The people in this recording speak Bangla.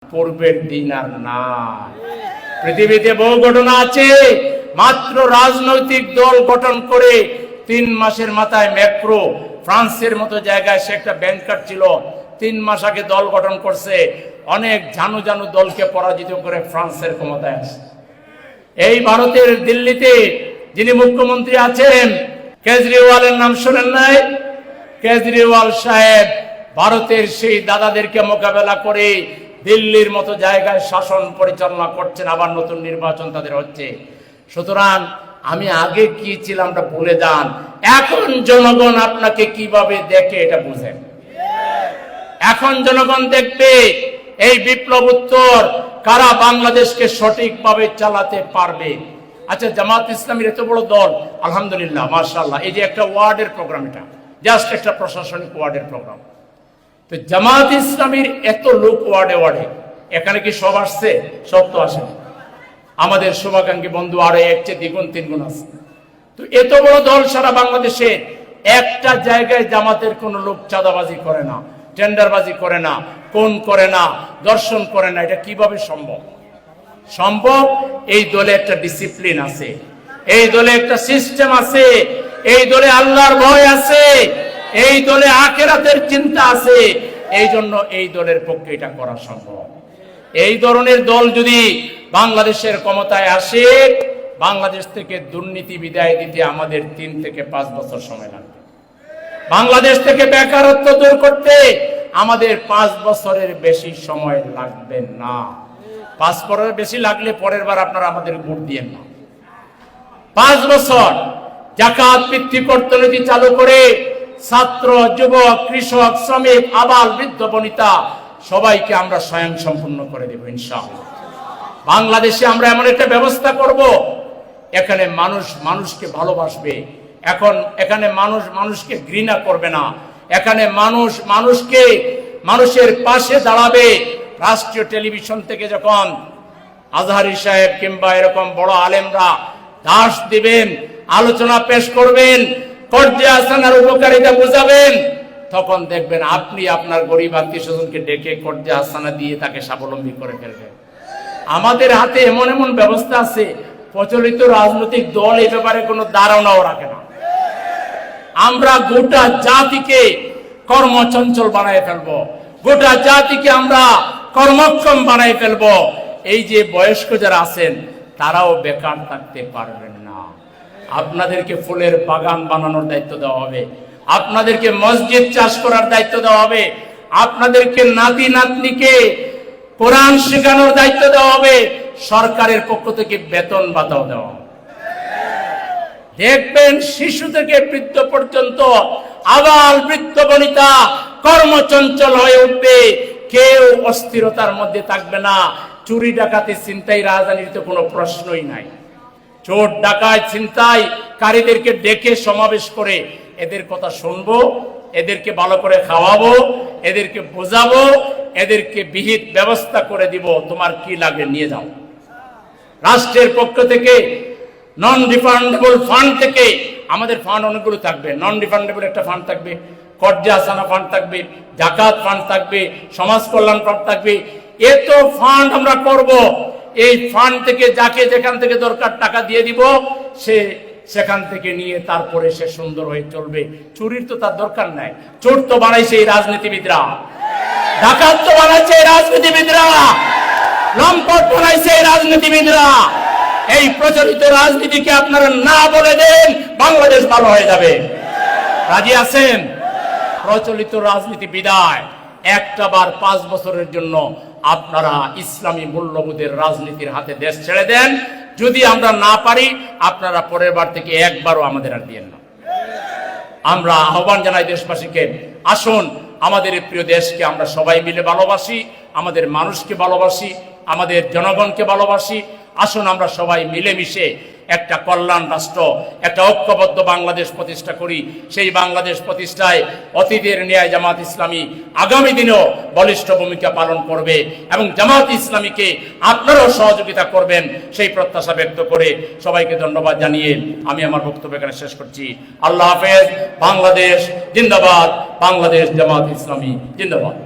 পূর্বের দিন আর না। পৃথিবীতে বহু ঘটনা আছে, মাত্র রাজনৈতিক দল গঠন করে 3 মাসের মাথায় ম্যাক্রো ফ্রান্সের মতো জায়গায়, সে একটা ব্যাংকার ছিল, 3 মাস আগে দল গঠন করছে, অনেক জানু জানু দলকে পরাজিত করে ফ্রান্সের ক্ষমতায় আসে। এই ভারতের দিল্লিতে যিনি মুখ্যমন্ত্রী আছেন, কেজরিওয়ালের নাম শোনেন নাই? কেজরিওয়াল সাহেব ভারতের সেই দাদাদেরকে মোকাবেলা করে দিল্লির মতো জায়গায় শাসন পরিচালনা করছেন, আবার নতুন নির্বাচন তাদের হচ্ছে। সুতরাং আমি আগে কি ছিলাম তা ভুলে যান, এখন জনগণ আপনাকে কিভাবে দেখে এটা বুঝেন। এখন জনগণ দেখবে এই বিপ্লব উত্তর কারা বাংলাদেশকে সঠিকভাবে চালাতে পারবে। আচ্ছা, জামাত ইসলামীর এত বড় দল, আলহামদুলিল্লাহ, মাশাআল্লাহ, এই যে একটা ওয়ার্ডের প্রোগ্রাম, এটা জাস্ট একটা প্রশাসনিক ওয়ার্ডের প্রোগ্রাম। তো জামাত ইসলামীর এত লোক ওয়ার্ডে ওয়ার্ডে, এখানে কি সব আসছে? সব তো আসেনি। আমাদের শুভাকাঙ্ক্ষী বন্ধু আরো এর চেয়ে দ্বিগুণ তিনগুণ আছে। তো এত বড় দল সারা বাংলাদেশে একটা জায়গায় জামাতের কোন লোক চাঁদাবাজি করে না, টেন্ডারবাজি করে না, কোন করে না, দর্শন করে না, এটা কিভাবে সম্ভব? সম্ভব, এই দলে একটা ডিসিপ্লিন আছে, এই দলে একটা সিস্টেম আছে, এই দলে আল্লাহর ভয় আছে, এই দলে আখিরাতের চিন্তা আছে। এই জন্য এই দলের পক্ষে এটা করা সম্ভব। এই ধরনের দল যদি বাংলাদেশের ক্ষমতায় আসে, বাংলাদেশ থেকে দুর্নীতি বিদায় দিতে আমাদের 3 থেকে 5 বছর সময় লাগবে। বাংলাদেশ থেকে বেকারত্ব দূর করতে আমাদের 5 বছরের বেশি সময় লাগবে না। 5 বছরের বেশি লাগলে পরের বার আপনারা আমাদের ভোট দিয়েন না। 5 বছর যাকাত ভিত্তিক অর্থনীতি চালু করে ছাত্র, যুবক, কৃষক, শ্রমিক, আবাল, বৃদ্ধ, বনিতা সবাইকে আমরা স্বয়ং সম্পূর্ণ করে দেব ইনশাআল্লাহ। বাংলাদেশে আমরা এমন একটা ব্যবস্থা করব, এখানে মানুষ মানুষকে ভালোবাসবে, এখানে মানুষ মানুষকে ঘৃণা করবে না, এখানে মানুষ মানুষকে মানুষের পাশে দাঁড়াবে। রাষ্ট্রীয় টেলিভিশন থেকে যখন আজহারী সাহেব কিংবা এরকম বড় আলেমরা দাস দিবেন, আলোচনা পেশ করবেন, কর্জে হাসানার উপকারিতা বুঝাবেন, তখন দেখবেন আপনি আপনার গরিব আত্মীয় স্বজনকে ডেকে কর্জে হাসানা দিয়ে তাকে স্বাবলম্বী করে ফেলবেন। আমাদের হাতে এমন এমন ব্যবস্থা আছে, প্রচলিত রাজনৈতিক দল এই ব্যাপারে কোনো ধারণাও রাখে না। আমরা গোটা জাতিকে কর্মচঞ্চল বানায় ফেলবো, গোটা জাতিকে আমরা কর্মক্ষম বানায় ফেলবো। এই যে বয়স্ক যারা আছেন তারাও বেকার থাকতে পারবেন না। আপনাদেরকে ফুলের বাগান বানানোর দায়িত্ব দেওয়া হবে, আপনাদেরকে মসজিদ চাষ করার দায়িত্ব দেওয়া হবে, আপনাদেরকে নাতি নাতনিকে কোরআন শেখানোর দায়িত্ব দেওয়া হবে, সরকারের পক্ষ থেকে বেতন ভাতাও দেওয়া হবে। দেখবেন শিশু থেকে বৃদ্ধ পর্যন্ত আবাল বৃদ্ধ বনিতা কর্মচঞ্চল হয়ে উঠবে, কেউ অস্থিরতার মধ্যে থাকবে না। চুরি ডাকাতি ছিনতাই রাজধানীর তো কোনো প্রশ্নই নাই। চোর ডাকাত ছিনতাই কারীদেরকে ডেকে সমাবেশ করে এদের কথা শুনবো, এদেরকে ভালো করে খাওয়াবো, এদেরকে বোঝাবো, এদেরকে বিহিত ব্যবস্থা করে দিব, তোমার কি লাগে নিয়ে যাও। রাষ্ট্রের পক্ষ থেকে নন রিফান্ডেবল ফান্ড থেকে আমাদের ফান্ড অনেকগুলো থাকবে। নন রিফান্ডেবল একটা ফান্ড থাকবে, কর্জে হাসানা ফান্ড থাকবে, জাকাত ফান্ড থাকবে, সমাজ কল্যাণ ফান্ড থাকবে। এত ফান্ড আমরা করব, এই ফান্ড থেকে যাকে যেখান থেকে দরকার টাকা দিয়ে দিব, সে সেখান থেকে নিয়ে তারপরে সে সুন্দর হয়ে চলবে। চুরির তো তার দরকার নাই, চোর তো বানাইছে এই রাজনীতিবিদরা, ডাকাত তো বানাইছে এই রাজনীতিবিদরা, লম্পট বানাইছে এই রাজনীতিবিদরা। এই প্রচলিত রাজনীতিকে আপনারা না বলে দেন, বাংলাদেশ ভালো হয়ে যাবে। রাজি আছেন? প্রচলিত রাজনীতি বিদায়, একটা বার 5 বছরের জন্য আপনারা ইসলামী মূল্যবোধের রাজনীতির হাতে দেশ ছেড়ে দেন। যদি আমরা না পারি, আপনারা পরের বার থেকে একবারও আমাদের আর দিয়েন না। আমরা আহ্বান জানাই দেশবাসীকে, আসুন আমাদের এই প্রিয় দেশকে আমরা সবাই মিলে ভালোবাসি, আমাদের মানুষকে ভালোবাসি, আমাদের জনগণকে ভালোবাসি। আসুন আমরা সবাই মিলেমিশে একটা কল্যাণ রাষ্ট্র, একটা ঐক্যবদ্ধ বাংলাদেশ প্রতিষ্ঠা করি। সেই বাংলাদেশ প্রতিষ্ঠায় অতীতের ন্যায় জামাত ইসলামী আগামী দিনেও বলিষ্ঠ ভূমিকা পালন করবে এবং জামাত ইসলামীকে আপনারাও সহযোগিতা করবেন, সেই প্রত্যাশা ব্যক্ত করে সবাইকে ধন্যবাদ জানিয়ে আমি আমার বক্তব্য এখানে শেষ করছি। আল্লাহ হাফেজ। বাংলাদেশ জিন্দাবাদ, বাংলাদেশ জামাত ইসলামী জিন্দাবাদ।